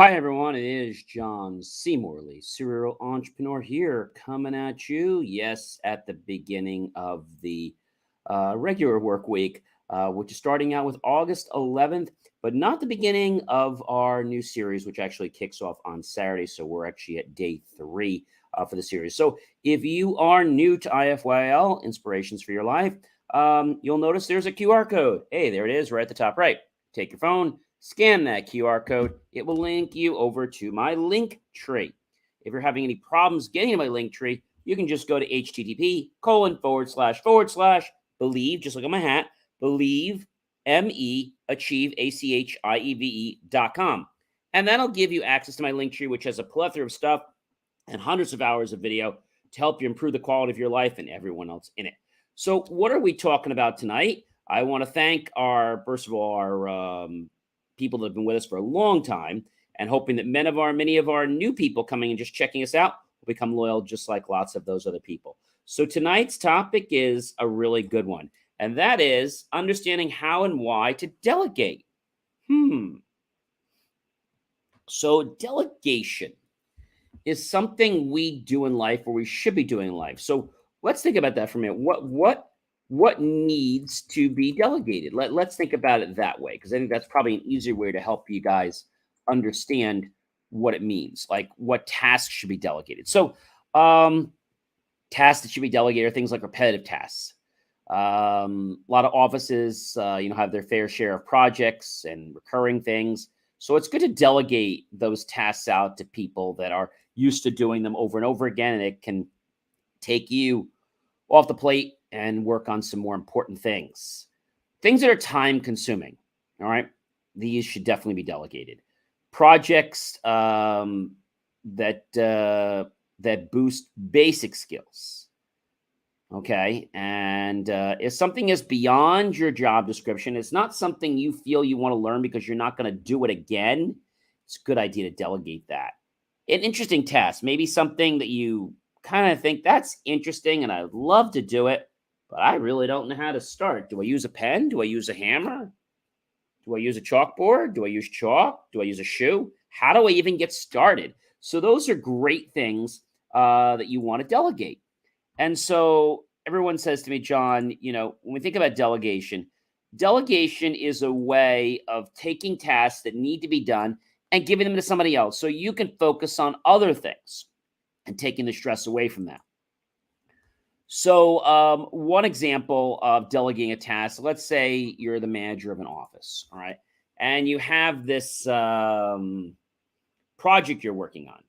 Hi, everyone. It is John C. Morley, serial entrepreneur here, coming at you. Yes, at the beginning of the regular work week, which is starting out with August 11th, but not the beginning of our new series, which actually kicks off on Saturday. So we're actually at day three for the series. So if you are new to IFYL, Inspirations for Your Life, you'll notice there's a QR code. Hey, there it is right at the top right. Take your phone, scan that QR code. It will link you over to my link tree. If you're having any problems getting to my link tree, you can just go to http:// believe, just look at my hat, believe, achieve, ACHIEVE.com. And that'll give you access to my link tree, which has a plethora of stuff and hundreds of hours of video to help you improve the quality of your life and everyone else in it. So what are we talking about tonight? I want to thank first of all, our people that have been with us for a long time, and hoping that many of our new people coming and just checking us out will become loyal, just like lots of those other people. So tonight's topic is a really good one, and that is understanding how and why to delegate. So delegation is something we do in life, or we should be doing in life. So let's think about that for a minute. What needs to be delegated? Let's think about it that way, because I think that's probably an easier way to help you guys understand what it means, like what tasks should be delegated. So tasks that should be delegated are things like repetitive tasks. A lot of offices, have their fair share of projects and recurring things. So it's good to delegate those tasks out to people that are used to doing them over and over again, and it can take you off the plate and work on some more important things. Things that are time consuming. All right. These should definitely be delegated. Projects that boost basic skills. Okay. And if something is beyond your job description, it's not something you feel you want to learn because you're not going to do it again, it's a good idea to delegate that. An interesting task, maybe something that you kind of think that's interesting and I'd love to do it, but I really don't know how to start. Do I use a pen? Do I use a hammer? Do I use a chalkboard? Do I use chalk? Do I use a shoe? How do I even get started? So those are great things that you want to delegate. And so everyone says to me, John, when we think about delegation is a way of taking tasks that need to be done and giving them to somebody else so you can focus on other things and taking the stress away from that. So one example of delegating a task, let's say you're the manager of an office, all right, and you have this project you're working on.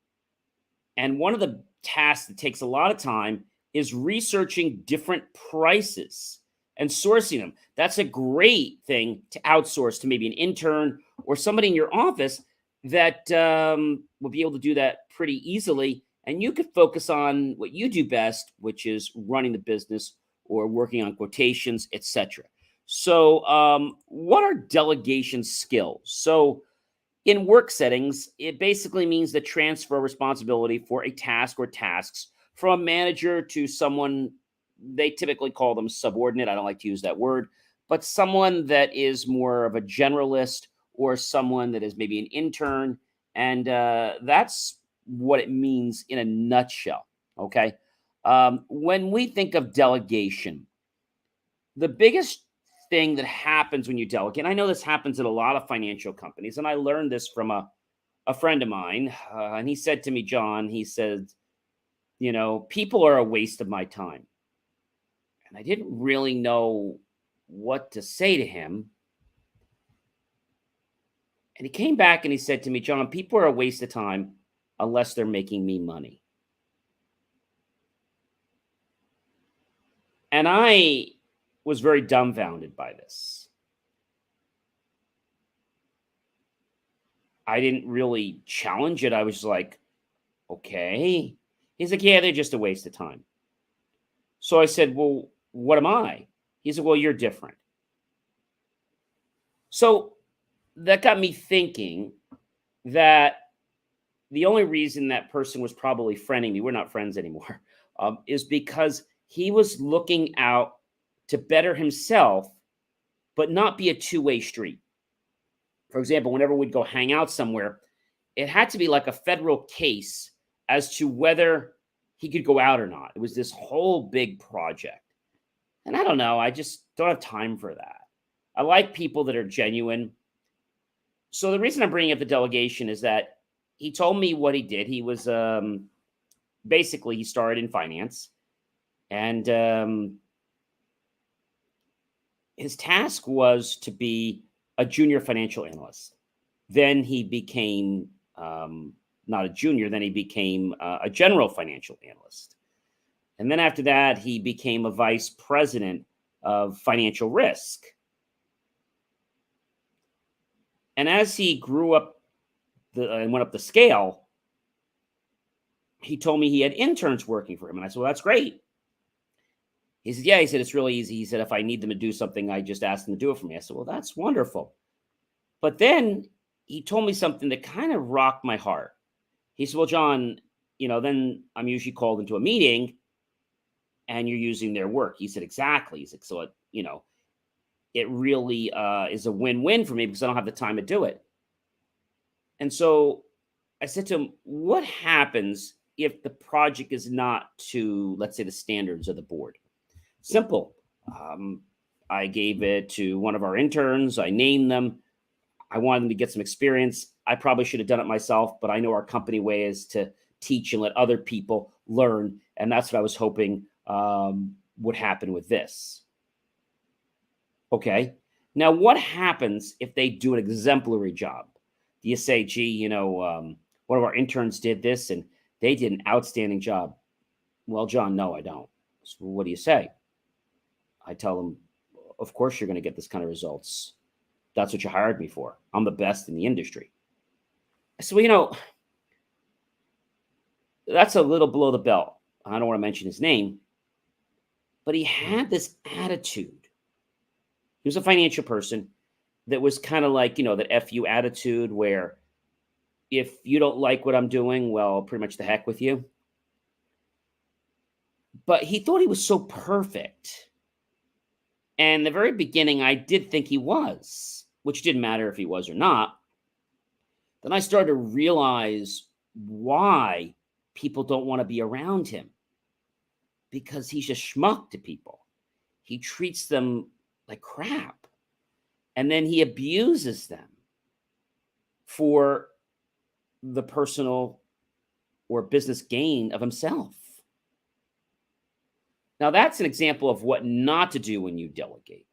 And one of the tasks that takes a lot of time is researching different prices and sourcing them. That's a great thing to outsource to maybe an intern or somebody in your office that will be able to do that pretty easily. And you could focus on what you do best, which is running the business or working on quotations, etc. So what are delegation skills? So in work settings, it basically means the transfer of responsibility for a task or tasks from a manager to someone. They typically call them subordinate. I don't like to use that word, but someone that is more of a generalist or someone that is maybe an intern. And that's what it means in a nutshell. Okay. When we think of delegation, the biggest thing that happens when you delegate, and I know this happens at a lot of financial companies, and I learned this from a friend of mine, and he said to me, John, he said, people are a waste of my time. And I didn't really know what to say to him. And he came back and he said to me, John, people are a waste of time unless they're making me money. And I was very dumbfounded by this. I didn't really challenge it. I was like, okay. He's like, yeah, they're just a waste of time. So I said, well, what am I? He said, well, you're different. So that got me thinking that the only reason that person was probably friending me, we're not friends anymore, is because he was looking out to better himself, but not be a two-way street. For example, whenever we'd go hang out somewhere, it had to be like a federal case as to whether he could go out or not. It was this whole big project. And I don't know, I just don't have time for that. I like people that are genuine. So the reason I'm bringing up the delegation is that he told me what he did. He was basically he started in finance, and his task was to be a junior financial analyst. Then he became not a junior, then he became a general financial analyst. And then after that, he became a vice president of financial risk. And as he grew up and went up the scale, he told me he had interns working for him. And I said, well, that's great. He said, yeah. He said, it's really easy. He said, if I need them to do something, I just ask them to do it for me. I said, well, that's wonderful. But then he told me something that kind of rocked my heart. He said, well, John, then I'm usually called into a meeting and you're using their work. He said, exactly. He's like, so, it really is a win-win for me because I don't have the time to do it. And so I said to him, what happens if the project is not to, let's say, the standards of the board? Simple. I gave it to one of our interns. I named them. I wanted them to get some experience. I probably should have done it myself, but I know our company way is to teach and let other people learn. And that's what I was hoping would happen with this. Okay. Now, what happens if they do an exemplary job? Do you say, gee, one of our interns did this and they did an outstanding job? Well, John, no, I don't. So what do you say? I tell them, of course, you're going to get this kind of results. That's what you hired me for. I'm the best in the industry. I said, well, that's a little below the belt. I don't want to mention his name, but he had this attitude. He was a financial person that was kind of like, that FU attitude where if you don't like what I'm doing, well, pretty much the heck with you. But he thought he was so perfect. And in the very beginning, I did think he was, which didn't matter if he was or not. Then I started to realize why people don't want to be around him. Because he's a schmuck to people. He treats them like crap. And then he abuses them for the personal or business gain of himself. Now, that's an example of what not to do when you delegate.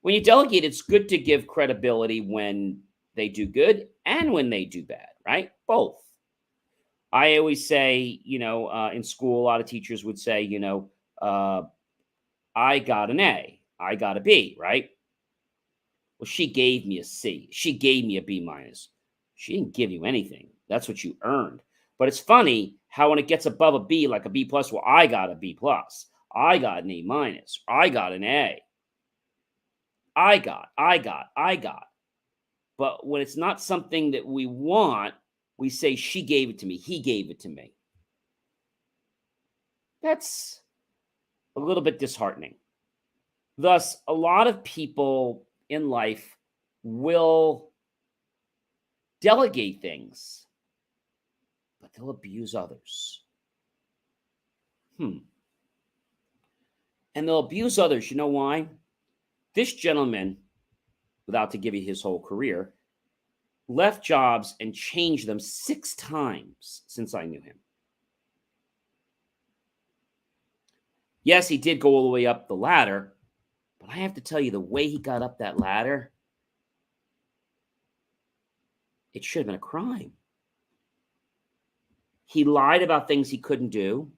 When you delegate, it's good to give credibility when they do good and when they do bad, right? Both. I always say, in school, a lot of teachers would say, I got an A, I got a B, right? Well, she gave me a C. She gave me a B minus. She didn't give you anything. That's what you earned. But it's funny how when it gets above a B, like a B plus, well, I got a B plus. I got an A minus. I got an A. I got. But when it's not something that we want, we say, she gave it to me. He gave it to me. That's a little bit disheartening. Thus, a lot of people in life will delegate things, but they'll abuse others. And they'll abuse others. You know why? This gentleman, without to give you his whole career, left jobs and changed them 6 times since I knew him. Yes, he did go all the way up the ladder, but I have to tell you, the way he got up that ladder, it should have been a crime. He lied about things he couldn't do,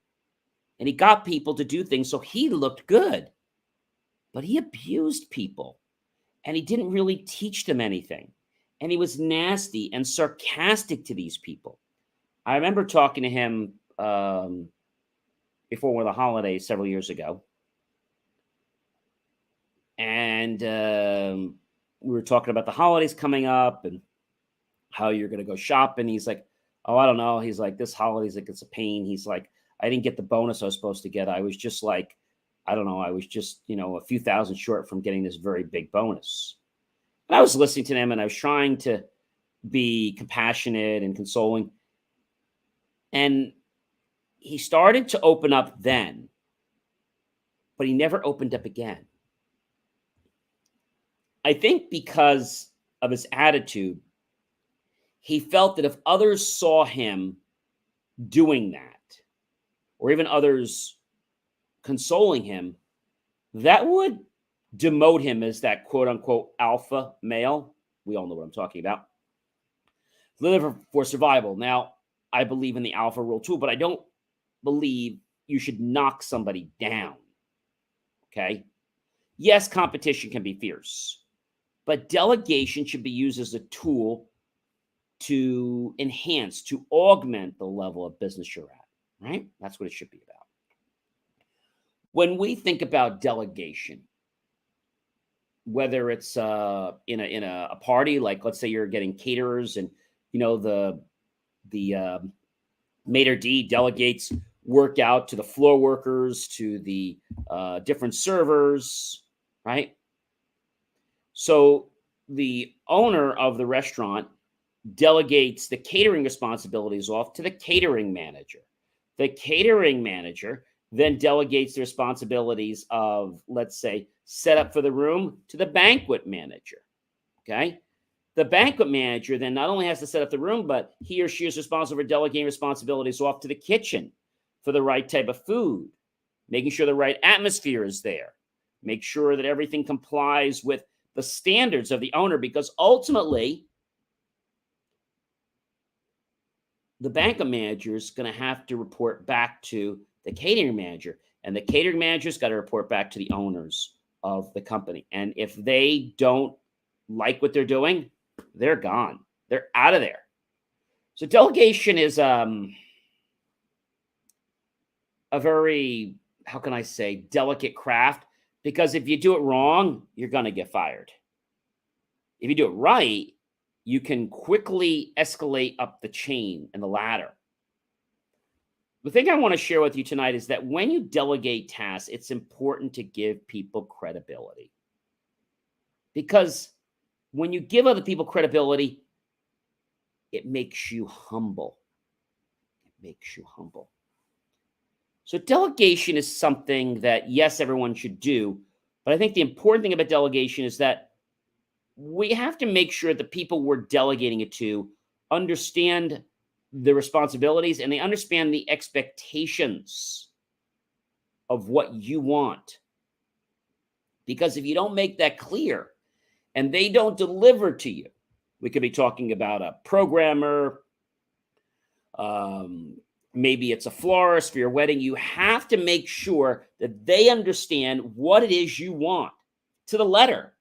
and he got people to do things so he looked good. But he abused people, and he didn't really teach them anything. And he was nasty and sarcastic to these people. I remember talking to him before one of the holidays several years ago. And we were talking about the holidays coming up and how you're going to go shopping. He's like, oh, I don't know. He's like, this holiday's like, it's a pain. He's like, I didn't get the bonus I was supposed to get. I was just like, I don't know. I was just, a few thousand short from getting this very big bonus. And I was listening to him and I was trying to be compassionate and consoling. And he started to open up then, but he never opened up again. I think because of his attitude, he felt that if others saw him doing that, or even others consoling him, that would demote him as that quote unquote alpha male. We all know what I'm talking about. Live for survival. Now, I believe in the alpha rule too, but I don't believe you should knock somebody down. Okay. Yes, competition can be fierce, but delegation should be used as a tool to enhance, to augment the level of business you're at, right? That's what it should be about. When we think about delegation, whether it's in a party, like let's say you're getting caterers, and the maitre d delegates work out to the floor workers, to the different servers, right? So the owner of the restaurant delegates the catering responsibilities off to the catering manager. The catering manager then delegates the responsibilities of, let's say, setup for the room to the banquet manager. Okay. The banquet manager then not only has to set up the room, but he or she is responsible for delegating responsibilities off to the kitchen for the right type of food, making sure the right atmosphere is there, make sure that everything complies with the standards of the owner, because ultimately the banquet manager is going to have to report back to the catering manager, and the catering manager's got to report back to the owners of the company. And if they don't like what they're doing, they're gone. They're out of there. So delegation is a very, how can I say, delicate craft, because if you do it wrong, you're going to get fired. If you do it right, you can quickly escalate up the chain and the ladder. The thing I want to share with you tonight is that when you delegate tasks, it's important to give people credibility. Because when you give other people credibility, it makes you humble. It makes you humble. So delegation is something that, yes, everyone should do. But I think the important thing about delegation is that we have to make sure the people we're delegating it to understand the responsibilities, and they understand the expectations of what you want. Because if you don't make that clear and they don't deliver to you, we could be talking about a programmer, maybe it's a florist for your wedding. You have to make sure that they understand what it is you want to the letter.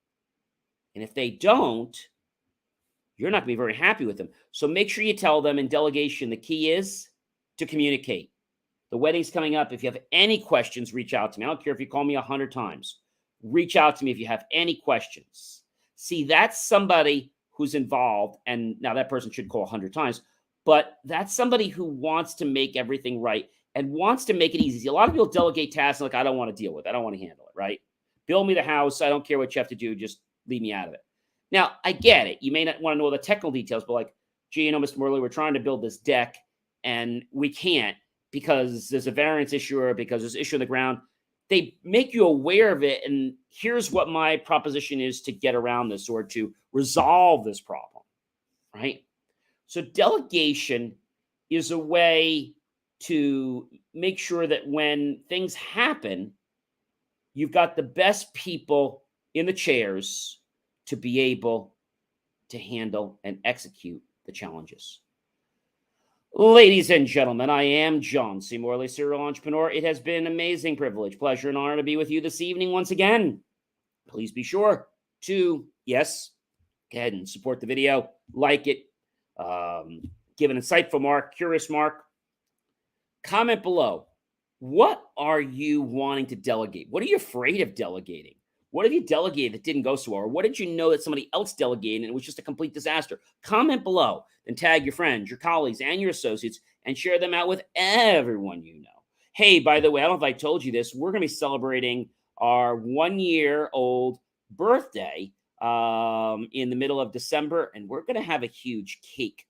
And if they don't, you're not going to be very happy with them. So make sure you tell them. In delegation, the key is to communicate. The wedding's coming up. If you have any questions, reach out to me. I don't care if you call me 100 times. Reach out to me if you have any questions. See, that's somebody who's involved. And now that person should call 100 times. But that's somebody who wants to make everything right and wants to make it easy. A lot of people delegate tasks like, I don't want to deal with it. I don't want to handle it, right? Build me the house. I don't care what you have to do. Just leave me out of it. Now, I get it. You may not want to know the technical details, but like, gee, Mr. Morley, we're trying to build this deck and we can't because there's a variance issue or because there's an issue on the ground. They make you aware of it. And here's what my proposition is to get around this or to resolve this problem, right? So delegation is a way to make sure that when things happen, you've got the best people in the chairs to be able to handle and execute the challenges. Ladies and gentlemen, I am John C. Morley, serial entrepreneur. It has been an amazing privilege, pleasure, and honor to be with you this evening once again. Please be sure to, yes, go ahead and support the video, like it, give an insightful mark, curious mark. Comment below. What are you wanting to delegate? What are you afraid of delegating? What have you delegated that didn't go so well? Or what did you know that somebody else delegated and it was just a complete disaster? Comment below and tag your friends, your colleagues, and your associates and share them out with everyone you know. Hey, by the way, I don't know if I told you this. We're going to be celebrating our 1-year-old birthday in the middle of December, and we're going to have a huge cake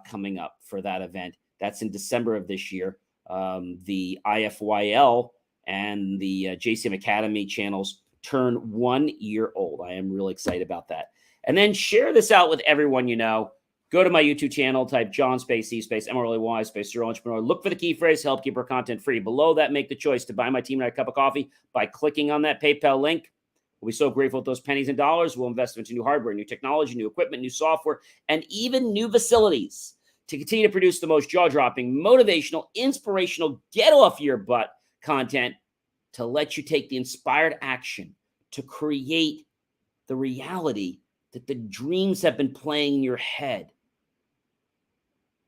coming up for that event. That's in December of this year. The IFYL and the JCM Academy channels turn 1 year old. I am really excited about that. And then share this out with everyone you know. Go to my YouTube channel, type John space C space MRLY space Serial Entrepreneur. Look for the key phrase, help keep our content free. Below that, make the choice to buy my team and I a cup of coffee by clicking on that PayPal link. We'll be so grateful with those pennies and dollars. We'll invest into new hardware, new technology, new equipment, new software, and even new facilities to continue to produce the most jaw-dropping, motivational, inspirational, get-off-your-butt content to let you take the inspired action to create the reality that the dreams have been playing in your head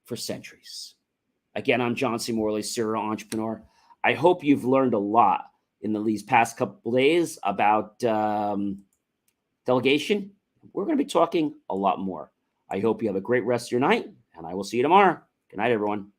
for centuries. Again, I'm John C. Morley, Serial Entrepreneur. I hope you've learned a lot in these past couple days about delegation. We're going to be talking a lot more. I hope you have a great rest of your night, and I will see you tomorrow. Good night, everyone.